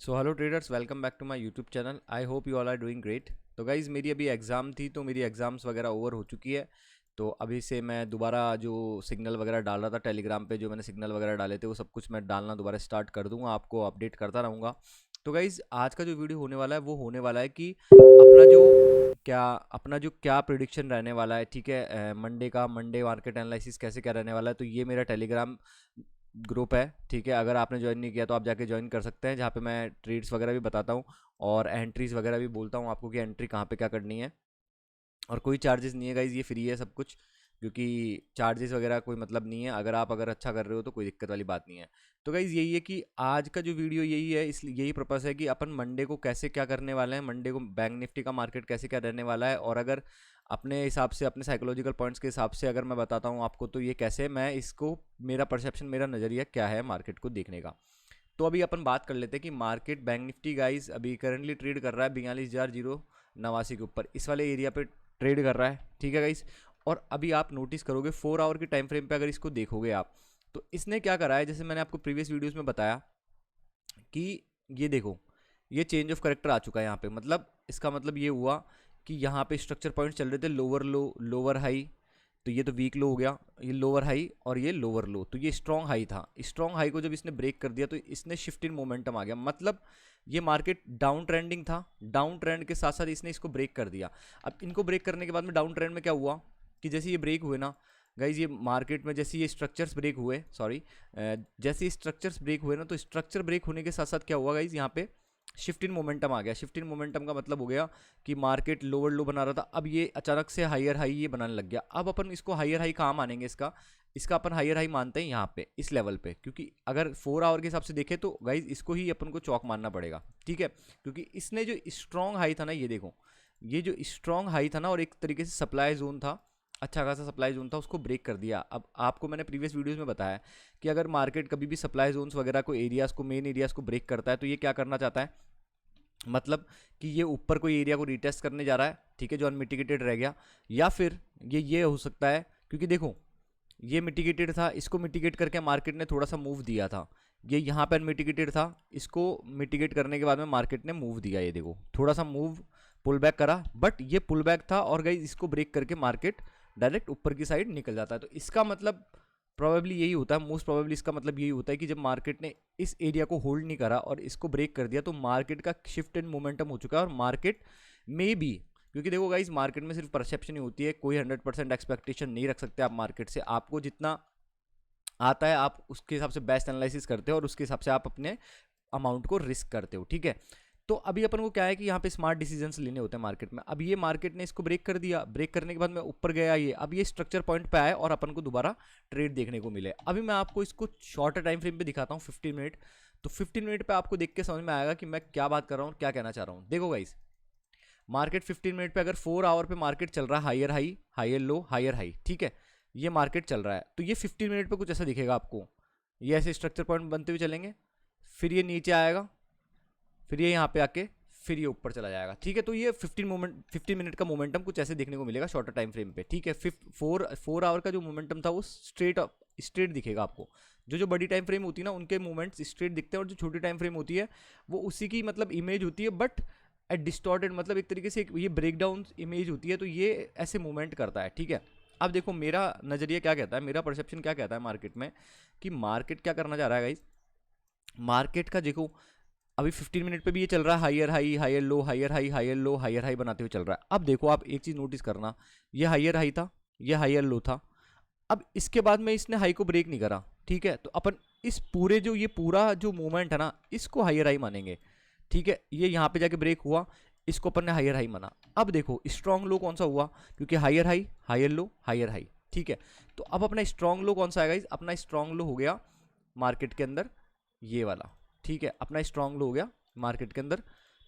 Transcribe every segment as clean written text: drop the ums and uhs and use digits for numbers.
So hello traders, welcome back to my YouTube channel. I hope you all are doing great. तो guys, मेरी अभी exam थी तो मेरी एग्ज़ाम्स वगैरह ओवर हो चुकी है। तो अभी से मैं दोबारा जो सिग्नल वगैरह डाल रहा था टेलीग्राम पे, जो मैंने सिग्नल वगैरह डाले थे वो सब कुछ मैं डालना दोबारा स्टार्ट कर दूंगा, आपको अपडेट करता रहूँगा। तो गाइज़, आज का जो वीडियो होने वाला है वो होने वाला है कि अपना जो क्या प्रिडिक्शन रहने वाला है। ठीक है, मंडे मार्केट एनालिसिस कैसे क्या रहने वाला है। तो ये मेरा टेलीग्राम ग्रुप है। ठीक है, अगर आपने ज्वाइन नहीं किया तो आप जाके ज्वाइन कर सकते हैं, जहाँ पे मैं ट्रेड्स वगैरह भी बताता हूँ और एंट्रीज वगैरह भी बोलता हूँ आपको कि एंट्री कहाँ पे क्या करनी है। और कोई चार्जेस नहीं है गाइज, ये फ्री है सब कुछ, क्योंकि चार्जेस वगैरह कोई मतलब नहीं है। अगर अच्छा कर रहे हो तो कोई दिक्कत वाली बात नहीं है। तो गाइज यही है कि आज का जो वीडियो यही है, इसलिए यही पर्पस है कि अपन मंडे को कैसे क्या करने वाले हैं, मंडे को बैंक निफ्टी का मार्केट कैसे क्या रहने वाला है। और अगर अपने हिसाब से, अपने साइकोलॉजिकल पॉइंट्स के हिसाब से अगर मैं बताता हूँ आपको, तो ये कैसे मैं इसको, मेरा परसेप्शन, मेरा नज़रिया क्या है मार्केट को देखने का। तो अभी अपन बात कर लेते हैं कि मार्केट बैंक निफ्टी गाइज अभी करंटली ट्रेड कर रहा है 42,089 के ऊपर, इस वाले एरिया पे ट्रेड कर रहा है। ठीक है गाइज, और अभी आप नोटिस करोगे 4 आवर के टाइम फ्रेम पे अगर इसको देखोगे आप, तो इसने क्या करा है, जैसे मैंने आपको प्रीवियस वीडियोस में बताया कि ये देखो, ये चेंज ऑफ करेक्टर आ चुका है यहाँ पे। मतलब इसका मतलब ये हुआ कि यहाँ पे स्ट्रक्चर पॉइंट चल रहे थे लोअर लो लोअर हाई, तो ये तो वीक लो हो गया, ये लोअर हाई और ये लोअर लो, तो ये स्ट्रॉन्ग हाई था। स्ट्रॉन्ग हाई को जब इसने ब्रेक कर दिया तो इसने शिफ्ट इन मोमेंटम आ गया। मतलब ये मार्केट डाउन ट्रेंडिंग था, डाउन ट्रेंड के साथ साथ इसने इसको ब्रेक कर दिया। अब इनको ब्रेक करने के बाद में डाउन ट्रेंड में क्या हुआ कि जैसे ये ब्रेक हुए ना गाइज, ये मार्केट में जैसे ये स्ट्रक्चर्स ब्रेक हुए, सॉरी, जैसे स्ट्रक्चर्स ब्रेक हुए ना, तो स्ट्रक्चर ब्रेक होने के साथ साथ क्या हुआ गाइज, यहाँ पे शिफ्ट इन मोमेंटम आ गया। शिफ्ट इन मोमेंटम का मतलब हो गया कि मार्केट लोअर लो बना रहा था, अब ये अचानक से हायर हाई ये बनाने लग गया। अब अपन इसको हायर हाई कहाँ मानेंगे, इसका इसका अपन हायर हाई मानते हैं यहाँ पे, इस लेवल पे, क्योंकि अगर 4 आवर के हिसाब से देखें तो गाइज इसको ही अपन को चौक मानना पड़ेगा। ठीक है, क्योंकि इसने जो स्ट्रॉन्ग हाई था ना, ये देखो, ये जो स्ट्रॉन्ग हाई था ना, और एक तरीके से सप्लाई जोन था, अच्छा खासा सप्लाई जोन था, उसको ब्रेक कर दिया। अब आपको मैंने प्रीवियस वीडियोस में बताया कि अगर मार्केट कभी भी सप्लाई जोन्स वगैरह को, एरियाज को, मेन एरियाज को ब्रेक करता है, तो ये क्या करना चाहता है, मतलब कि ये ऊपर कोई एरिया को रीटेस्ट करने जा रहा है। ठीक है, जो अनमिटिगेटेड रह गया, या फिर ये हो सकता है, क्योंकि देखो ये मिटिगेटेड था, इसको मिटिगेट करके मार्केट ने थोड़ा सा मूव दिया था। ये यहाँ पे अनमिटिगेटेड था, इसको मिटिगेट करने के बाद में मार्केट ने मूव दिया, ये देखो थोड़ा सा मूव पुल बैक करा, बट ये पुल बैक था और गाइस इसको ब्रेक करके मार्केट डायरेक्ट ऊपर की साइड निकल जाता है। तो इसका मतलब प्रोबेबली यही होता है, मोस्ट प्रोबेबली इसका मतलब यही होता है कि जब मार्केट ने इस एरिया को होल्ड नहीं करा और इसको ब्रेक कर दिया, तो मार्केट का शिफ्ट इन मोमेंटम हो चुका है। और मार्केट में भी, क्योंकि देखो गाइस, मार्केट में सिर्फ परसेप्शन ही होती है, कोई 100% एक्सपेक्टेशन नहीं रख सकते आप मार्केट से। आपको जितना आता है आप उसके हिसाब से बेस्ट एनालिसिस करते हो और उसके हिसाब से आप अपने अमाउंट को रिस्क करते हो। ठीक है, तो अभी अपन को क्या है कि यहाँ पे स्मार्ट डिसीजंस लेने होते हैं मार्केट में। अब ये मार्केट ने इसको ब्रेक कर दिया, ब्रेक करने के बाद में ऊपर गया ये, अब ये स्ट्रक्चर पॉइंट पे आए और अपन को दोबारा ट्रेड देखने को मिले। अभी मैं आपको इसको शॉर्टर टाइम फ्रेम पे दिखाता हूँ, 15 मिनट। तो 15 मिनट पे आपको देख के समझ में आएगा कि मैं क्या बात कर रहा हूँ, क्या कहना चाह रहा हूँ। देखो गाइस, मार्केट 15 मिनट पे अगर 4 आवर पे मार्केट चल रहा है higher high, higher low, higher high, ठीक है, ये मार्केट चल रहा है, तो ये 15 मिनट पे कुछ ऐसा दिखेगा आपको। ये ऐसे स्ट्रक्चर पॉइंट बनते हुए चलेंगे, फिर ये नीचे आएगा, फिर ये यहाँ पे आके फिर ये ऊपर चला जाएगा। ठीक है, तो ये 15 मिनट का मोमेंटम कुछ ऐसे देखने को मिलेगा शॉर्टर टाइम फ्रेम पे। ठीक है, फोर आवर का जो मोमेंटम था वो स्ट्रेट स्ट्रेट दिखेगा आपको। जो जो बड़ी टाइम फ्रेम होती है ना, उनके मूवमेंट्स स्ट्रेट दिखते हैं, और जो छोटी टाइम फ्रेम होती है वो उसी की मतलब इमेज होती है, बट एट डिस्टॉर्टेड, मतलब एक तरीके से ये ब्रेक डाउन इमेज होती है, तो ये ऐसे मूवमेंट करता है। ठीक है, अब देखो मेरा नज़रिया क्या कहता है, मेरा परसेप्शन क्या कहता है मार्केट में, कि मार्केट क्या करना चाह रहा है गाइज। मार्केट का देखो, अभी 15 मिनट पे भी ये चल रहा है higher high, higher low, higher high, higher low, higher high बनाते हुए चल रहा है। अब देखो आप एक चीज़ नोटिस करना, ये हायर हाई था, ये हायर लो था, अब इसके बाद में इसने हाई को ब्रेक नहीं करा। ठीक है, तो अपन इस पूरे जो ये पूरा जो मूवमेंट है ना, इसको हायर हाई मानेंगे। ठीक है, ये यहाँ पे जाके ब्रेक हुआ, इसको अपन ने हायर हाई माना। अब देखो स्ट्रॉन्ग लो कौन सा हुआ, क्योंकि higher high, higher low, higher high. ठीक है, तो अब अपना स्ट्रॉन्ग लो कौन सा आएगा, अपना स्ट्रॉन्ग लो हो गया मार्केट के अंदर ये वाला। ठीक है, अपना स्ट्रॉन्ग लो हो गया मार्केट के अंदर,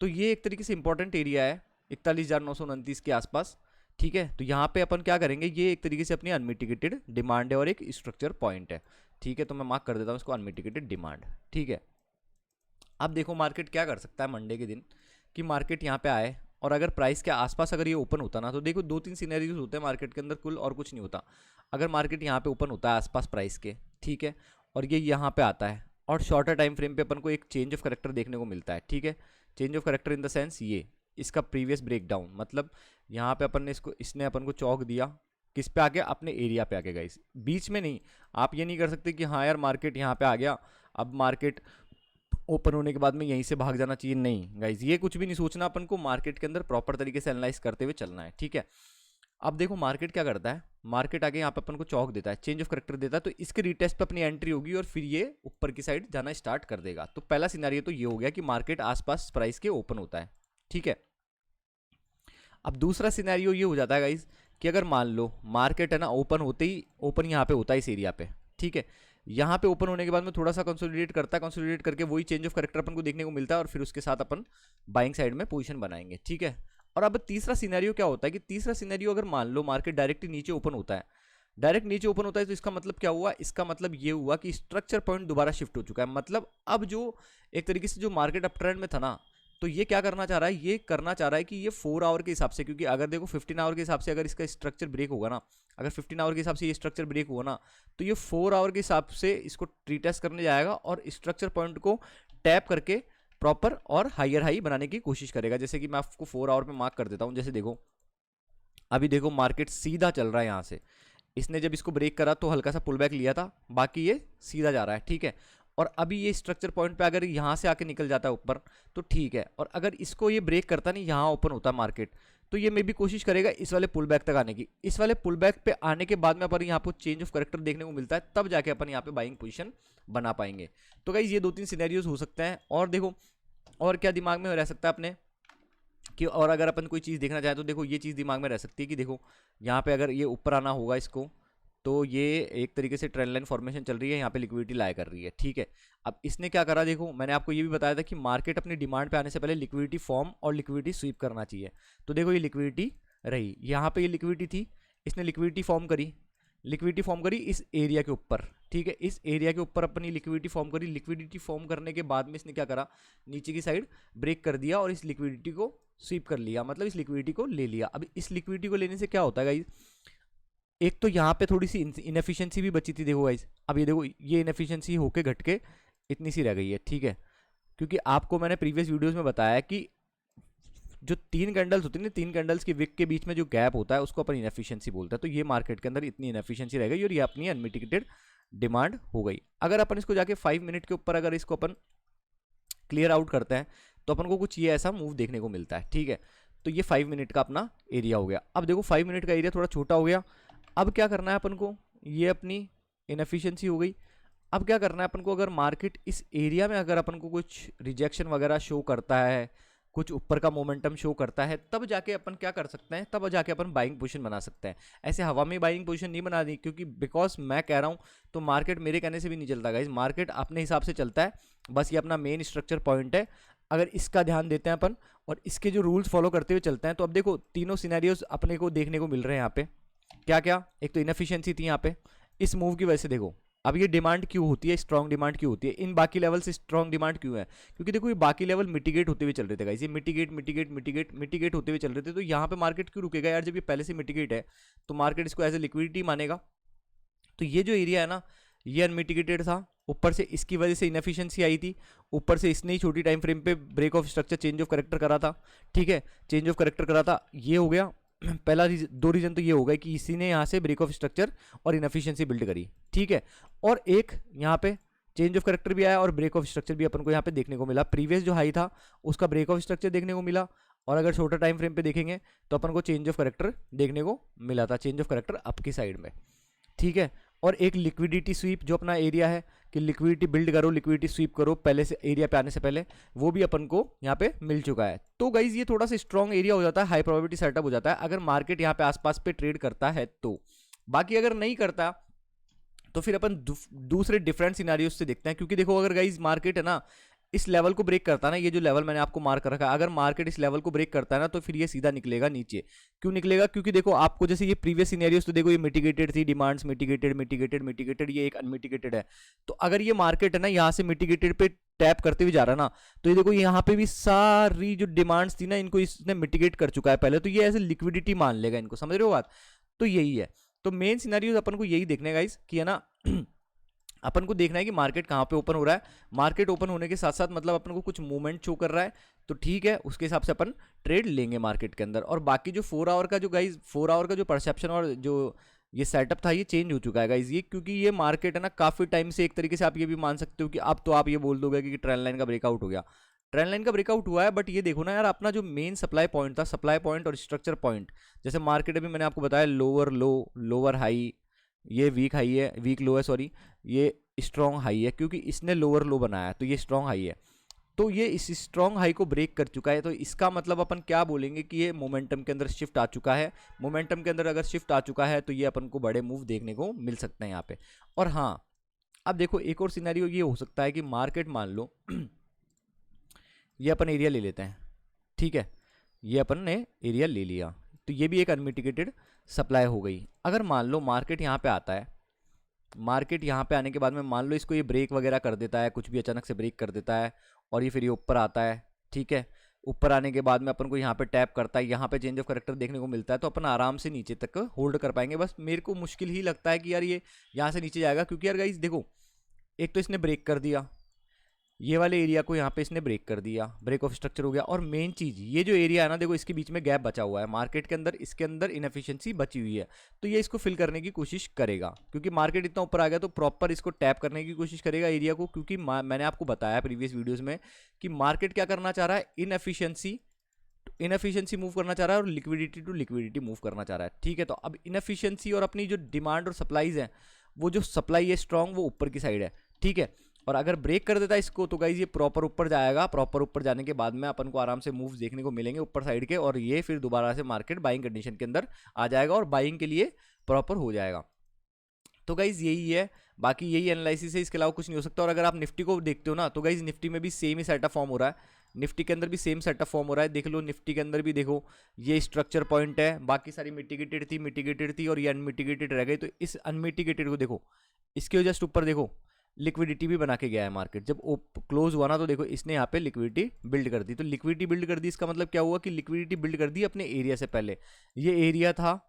तो ये एक तरीके से इंपॉर्टेंट एरिया है 41,929 के आसपास। ठीक है, तो यहाँ पे अपन क्या करेंगे, ये एक तरीके से अपनी अनमिटिगेटेड डिमांड है और एक स्ट्रक्चर पॉइंट है। ठीक है, तो मैं मार्क कर देता हूँ इसको अनमिटिगेटेड डिमांड। ठीक है, अब देखो मार्केट क्या कर सकता है मंडे के दिन, कि मार्केट यहाँ पे आए और अगर प्राइस के आसपास अगर ये ओपन होता ना, तो देखो 2-3 सिनेरियोज होते हैं मार्केट के अंदर कुल, और कुछ नहीं होता। अगर मार्केट यहाँ पे ओपन होता है आसपास प्राइस के, ठीक है, और ये यहाँ पे आता है, और शॉर्टर टाइम फ्रेम पे अपन को एक चेंज ऑफ करेक्टर देखने को मिलता है, ठीक है। Change of character in the sense ये इसका प्रीवियस ब्रेकडाउन, मतलब यहाँ पे अपन ने इसने अपन को चौक दिया, किस पे आ गया, अपने एरिया पे आ गया गाइस, बीच में नहीं। आप ये नहीं कर सकते कि हाँ यार मार्केट यहाँ पे आ गया, अब मार्केट ओपन होने के बाद में यहीं से भाग जाना चाहिए, नहीं गाइज ये कुछ भी नहीं सोचना, अपन को मार्केट के अंदर प्रॉपर तरीके से एनालाइज करते हुए चलना है, ठीक है। अब देखो मार्केट क्या करता है, मार्केट आगे यहाँ पे अपन को चौक देता है, चेंज ऑफ करेक्टर देता है, तो इसके रीटेस्ट पे अपनी एंट्री होगी और फिर ये ऊपर की साइड जाना स्टार्ट कर देगा। तो पहला सिनेरियो तो ये हो गया कि मार्केट आसपास प्राइस के ओपन होता है, ठीक है। अब दूसरा सिनेरियो ये हो जाता है गाइज कि अगर मान लो मार्केट है ना ओपन होते ही, ओपन यहाँ पे होता है इस एरिया पे, ठीक है, यहाँ पे ओपन होने के बाद में थोड़ा सा कंसोलिडेट करता है, कंसोलिडेट करके वही चेंज ऑफ करेक्टर अपन को देखने को मिलता है और फिर उसके साथ अपन बाइंग साइड में पोजीशन बनाएंगे, ठीक है। और अब तीसरा सिनेरियो क्या होता है कि तीसरा सिनेरियो अगर मान लो मार्केट डायरेक्टली नीचे ओपन होता है, डायरेक्ट नीचे ओपन होता है, तो इसका मतलब क्या हुआ, इसका मतलब ये हुआ कि स्ट्रक्चर पॉइंट दोबारा शिफ्ट हो चुका है। मतलब अब जो एक तरीके से जो मार्केट अप ट्रेंड में था ना, तो ये क्या करना चाह रहा है, ये करना चाह रहा है कि ये 4 आवर के हिसाब से, क्योंकि अगर देखो 15 आवर के हिसाब से अगर इसका स्ट्रक्चर ब्रेक होगा ना, अगर 15 आवर के हिसाब से ये स्ट्रक्चर ब्रेक हुआ ना, तो ये 4 आवर के हिसाब से इसको रीटेस्ट करने जाएगा और स्ट्रक्चर पॉइंट को टैप करके प्रॉपर और हायर हाई बनाने की कोशिश करेगा। जैसे कि मैं आपको 4 आवर पे मार्क कर देता हूँ, जैसे देखो अभी देखो मार्केट सीधा चल रहा है, यहाँ से इसने जब इसको ब्रेक करा तो हल्का सा पुल बैक लिया था, बाकी ये सीधा जा रहा है, ठीक है। और अभी ये स्ट्रक्चर पॉइंट पे अगर यहाँ से आके निकल जाता है ऊपर तो ठीक है, और अगर इसको ये ब्रेक करता नहीं, यहाँ ओपन होता मार्केट, तो ये मे भी कोशिश करेगा इस वाले पुल बैक तक आने की। इस वाले पुल बैक पे आने के बाद में अपन यहाँ पर चेंज ऑफ करेक्टर देखने को मिलता है, तब जाके अपन यहाँ पे बाइंग पोजीशन बना पाएंगे। तो गाइस ये 2-3 सिनेरियोज हो सकते हैं। और देखो और क्या दिमाग में रह सकता है अपने कि, और अगर अपन कोई चीज़ देखना चाहे तो देखो ये चीज़ दिमाग में रह सकती है कि देखो यहाँ पे अगर ये ऊपर आना होगा इसको, तो ये एक तरीके से ट्रेंड लाइन फॉर्मेशन चल रही है, यहाँ पे लिक्विडिटी लाई कर रही है, ठीक है। अब इसने क्या करा, देखो मैंने आपको ये भी बताया था कि मार्केट अपनी डिमांड पे आने से पहले लिक्विडिटी फॉर्म और लिक्विडिटी स्वीप करना चाहिए। तो देखो ये लिक्विडिटी रही, यहाँ पे ये लिक्विडिटी थी, इसने लिक्विडिटी फॉर्म करी, लिक्विडिटी फॉर्म करी इस एरिया के ऊपर, ठीक है, इस एरिया के ऊपर अपनी लिक्विडिटी फॉर्म करी। लिक्विडिटी फॉर्म करने के बाद में इसने क्या करा, नीचे की साइड ब्रेक कर दिया और इस लिक्विडिटी को स्वीप कर लिया, मतलब इस लिक्विडिटी को ले लिया। अब इस लिक्विडिटी को लेने से क्या होता है गाइस, एक तो यहाँ पे थोड़ी सी इनएफिशिएंसी भी बची थी, देखो गाइस अब ये देखो ये इनएफिशिएंसी होके घट के इतनी सी रह गई है, ठीक है। क्योंकि आपको मैंने प्रीवियस वीडियोस में बताया कि जो 3 कैंडल्स होती है ना, 3 कैंडल्स की विक के बीच में जो गैप होता है उसको अपन इनएफिशिएंसी बोलते हैं। तो ये मार्केट के अंदर इतनी इनएफिशिएंसी रह गई और ये अपनी अनमिटिगेटेड डिमांड हो गई। अगर अपन इसको जाके 5 मिनट के ऊपर अगर इसको अपन क्लियर आउट करते हैं तो अपन को कुछ ये ऐसा मूव देखने को मिलता है, ठीक है। तो ये 5 मिनट का अपना एरिया हो गया। अब देखो 5 मिनट का एरिया थोड़ा छोटा हो गया, अब क्या करना है अपन को, ये अपनी इनएफिशिएंसी हो गई। अब क्या करना है अपन को, अगर मार्केट इस एरिया में अगर अपन को कुछ रिजेक्शन वगैरह शो करता है, कुछ ऊपर का मोमेंटम शो करता है, तब जाके अपन क्या कर सकते हैं, तब जाके अपन बाइंग पोजीशन बना सकते हैं। ऐसे हवा में बाइंग पोजीशन नहीं बना दी, क्योंकि बिकॉज मैं कह रहा हूँ तो मार्केट मेरे कहने से भी नहीं चलता गाइस, मार्केट अपने हिसाब से चलता है। बस ये अपना मेन स्ट्रक्चर पॉइंट है, अगर इसका ध्यान देते हैं अपन और इसके जो रूल्स फॉलो करते हुए चलते हैं, तो अब देखो तीनों सिनेरियोज अपने को देखने को मिल रहे हैं यहाँ पे। क्या क्या, एक तो इनएफिशिएंसी थी यहाँ पे, इस मूव की वजह से देखो अब ये डिमांड क्यों होती है, स्ट्रॉन्ग डिमांड क्यों होती है, इन बाकी लेवल से स्ट्रॉन्ग डिमांड क्यों है, क्योंकि देखो ये बाकी लेवल मिटिगेट होते हुए चल रहे थे गाइस, ये मिटिगेट होते हुए चल रहे थे। तो यहाँ पे मार्केट क्यों रुकेगा यार, जब ये पहले से मिटिगेट है तो मार्केट इसको एज ए लिक्विडिटी मानेगा। तो ये जो एरिया है ना, ये अनमिटिगेटेड था, ऊपर से इसकी वजह से इनएफिशिएंसी आई थी, ऊपर से इसने ही छोटी टाइम फ्रेम पे break of structure change of character करा था, ठीक है, चेंज ऑफ करेक्टर करा था, ये हो गया पहला दो रीजन तो ये हो गए कि इसी ने यहाँ से ब्रेक ऑफ स्ट्रक्चर और इनएफिशिएंसी बिल्ड करी, ठीक है। और एक यहाँ पे चेंज ऑफ करेक्टर भी आया और ब्रेक ऑफ स्ट्रक्चर भी अपन को यहाँ पे देखने को मिला। प्रीवियस जो हाई था उसका ब्रेक ऑफ स्ट्रक्चर देखने को मिला, और अगर छोटा टाइम फ्रेम पे देखेंगे तो अपन को चेंज ऑफ करेक्टर देखने को मिला था, चेंज ऑफ करेक्टर अप की साइड में, ठीक है। और एक लिक्विडिटी स्वीप जो अपना एरिया है कि लिक्विडिटी बिल्ड करो, लिक्विडिटी स्वीप करो पहले से एरिया पे आने से पहले, वो भी अपन को यहाँ पे मिल चुका है। तो गाइज ये थोड़ा सा स्ट्रॉन्ग एरिया हो जाता है, हाई प्रोबेबिलिटी सेटअप हो जाता है अगर मार्केट यहाँ पे आसपास पे ट्रेड करता है तो। बाकी अगर नहीं करता तो फिर अपन दूसरे डिफरेंट सिनारियोज से देखते हैं, क्योंकि देखो अगर गाइज मार्केट है ना इस लेवल को ब्रेक करता है ना, ये जो लेवल मैंने आपको मार्क कर रखा है, अगर मार्केट इस लेवल को ब्रेक करता है ना तो फिर ये सीधा निकलेगा नीचे। क्यों निकलेगा, क्योंकि देखो आपको जैसे ये प्रीवियस सिनेरियोस तो देखो ये मिटिगेटेड थी, डिमांड्स मिटिगेटेड, ये एक अनमिटिगेटेड है। तो अगर ये मार्केट है ना यहाँ से मिटिगेटेड पे टैप करते हुए जा रहा है ना, तो ये देखो यहाँ पे भी सारी जो डिमांड्स थी ना इनको इसने मिटिगेट कर चुका है पहले, तो ये ऐसे लिक्विडिटी मान लेगा इनको, समझ रहे हो बात। तो यही है, तो मेन सिनेरियोस अपन को यही देखने गाइस कि है ना अपन को देखना है कि मार्केट कहाँ पे ओपन हो रहा है। मार्केट ओपन होने के साथ साथ मतलब अपन को कुछ मूवमेंट शो कर रहा है तो ठीक है, उसके हिसाब से अपन ट्रेड लेंगे मार्केट के अंदर। और बाकी जो 4 आवर का जो गाइज 4 आवर का जो परसेप्शन और जो ये सेटअप था ये चेंज हो चुका है गाइज, ये क्योंकि ये मार्केट है ना काफ़ी टाइम से एक तरीके से आप ये भी मान सकते हो कि अब तो आप ये बोल दोगे कि ट्रेंड लाइन का ब्रेकआउट हो गया। ट्रेंड लाइन का ब्रेकआउट हुआ है, बट ये देखो ना यार, अपना जो मेन सप्लाई पॉइंट था, सप्लाई पॉइंट और स्ट्रक्चर पॉइंट, जैसे मार्केट अभी मैंने आपको बताया लोअर लो, लोअर हाई, ये वीक हाई है, वीक लो है सॉरी, ये स्ट्रॉन्ग हाई है, क्योंकि इसने लोअर लो बनाया तो ये स्ट्रॉन्ग हाई है। तो ये इस स्ट्रॉन्ग हाई को ब्रेक कर चुका है, तो इसका मतलब अपन क्या बोलेंगे कि ये मोमेंटम के अंदर शिफ्ट आ चुका है। मोमेंटम के अंदर अगर शिफ्ट आ चुका है तो ये अपन को बड़े मूव देखने को मिल सकते हैं यहाँ पे। और हाँ, अब देखो एक और सिनेरियो ये हो सकता है कि मार्केट मान लो ये अपन एरिया ले लेते हैं, ठीक है, ये अपन ने एरिया ले लिया तो ये भी एक अनमिटिगेटेड सप्लाई हो गई। अगर मान लो मार्केट यहाँ पे आता है, मार्केट यहाँ पे आने के बाद में मान लो इसको ये ब्रेक वगैरह कर देता है, कुछ भी अचानक से ब्रेक कर देता है और ये फिर ये ऊपर आता है, ठीक है, ऊपर आने के बाद में अपन को यहाँ पे टैप करता है, यहाँ पे चेंज ऑफ करेक्टर देखने को मिलता है, तो अपन आराम से नीचे तक होल्ड कर पाएंगे। बस मेरे को मुश्किल ही लगता है कि यार ये यहाँ से नीचे जाएगा, क्योंकि यार गाइस देखो, एक तो इसने ब्रेक कर दिया, ये वाले एरिया को यहाँ पे इसने ब्रेक कर दिया, ब्रेक ऑफ स्ट्रक्चर हो गया। और मेन चीज़ ये जो एरिया है ना, देखो इसके बीच में गैप बचा हुआ है मार्केट के अंदर, इसके अंदर इनएफिशिएंसी बची हुई है, तो ये इसको फिल करने की कोशिश करेगा, क्योंकि मार्केट इतना ऊपर आ गया तो प्रॉपर इसको टैप करने की कोशिश करेगा एरिया को। क्योंकि मैंने आपको बताया प्रीवियस वीडियोज़ में कि मार्केट क्या करना चाह रहा है, इनएफिशिएंसी मूव करना चाह रहा है और लिक्विडिटी टू लिक्विडिटी मूव करना चाह रहा है, ठीक है। तो अब इनएफिशिएंसी और अपनी जो डिमांड और सप्लाईज है, वो जो सप्लाई है स्ट्रांग, वो ऊपर की साइड है, ठीक है। और अगर ब्रेक कर देता है इसको तो गाइज ये प्रॉपर ऊपर जाएगा, प्रॉपर ऊपर जाने के बाद में अपन को आराम से मूव्स देखने को मिलेंगे ऊपर साइड के, और ये फिर दोबारा से मार्केट बाइंग कंडीशन के अंदर आ जाएगा और बाइंग के लिए प्रॉपर हो जाएगा। तो गाइज यही है, बाकी यही एनालिसिस है, इसके अलावा कुछ नहीं हो सकता। और अगर आप निफ्टी को देखते हो ना, तो गाइज निफ्टी में भी सेम ही सेटअप फॉर्म हो रहा है, निफ्टी के अंदर भी सेम सेटअप फॉर्म हो रहा है। देख लो निफ्टी के अंदर भी देखो, ये स्ट्रक्चर पॉइंट है, बाकी सारी मिटिगेटेड थी और ये अनमिटिगेटेड रह गई। तो इस अनमिटिगेटेड को देखो, इसके जस्ट ऊपर देखो लिक्विडिटी भी बना के गया है मार्केट। जब क्लोज हुआ ना तो देखो इसने यहाँ पे लिक्विडिटी बिल्ड कर दी, तो लिक्विडिटी बिल्ड कर दी, इसका मतलब क्या हुआ कि लिक्विडिटी बिल्ड कर दी अपने एरिया से पहले। ये एरिया था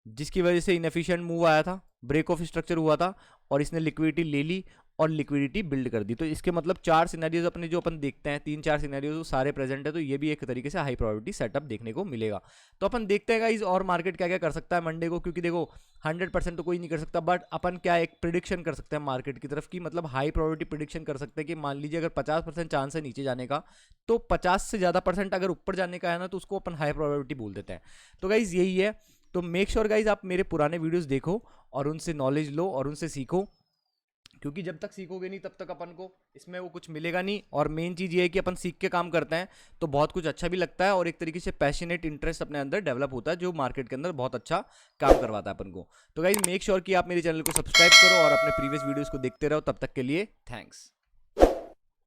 जिसकी वजह से इनएफिशिएंट मूव आया था, ब्रेक ऑफ स्ट्रक्चर हुआ था, और इसने लिक्विडिटी ले ली और लिक्विडिटी बिल्ड कर दी। तो इसके मतलब 4 सिनेरियोज अपने जो अपन देखते हैं, 3-4 सिनेरियोज सारे प्रेजेंट है, तो ये भी एक तरीके से हाई प्रोबेबिलिटी सेटअप देखने को मिलेगा। तो अपन देखते हैं गाइस और मार्केट क्या क्या कर सकता है मंडे को, क्योंकि देखो 100% तो कोई नहीं कर सकता, बट अपन क्या एक प्रिडिक्शन कर सकते हैं मार्केट की तरफ की, मतलब हाई प्रोबेबिलिटी प्रिडिक्शन कर सकते हैं कि मान लीजिए अगर 50% चांस है नीचे जाने का, तो 50 से ज़्यादा परसेंट अगर ऊपर जाने का है ना, तो उसको अपन हाई प्रोबेबिलिटी बोल देते हैं। तो गाइज यही है, तो मेक श्योर गाइज आप मेरे पुराने वीडियोस देखो और उनसे नॉलेज लो और उनसे सीखो, क्योंकि जब तक सीखोगे नहीं तब तक अपन को इसमें वो कुछ मिलेगा नहीं। और मेन चीज़ ये है कि अपन सीख के काम करते हैं तो बहुत कुछ अच्छा भी लगता है और एक तरीके से पैशनेट इंटरेस्ट अपने अंदर डेवलप होता है, जो मार्केट के अंदर बहुत अच्छा काम करवाता है अपन को। तो गाइज मेक श्योर कि आप मेरे चैनल को सब्सक्राइब करो और अपने प्रीवियस वीडियोज़ को देखते रहो। तब तक के लिए थैंक्स।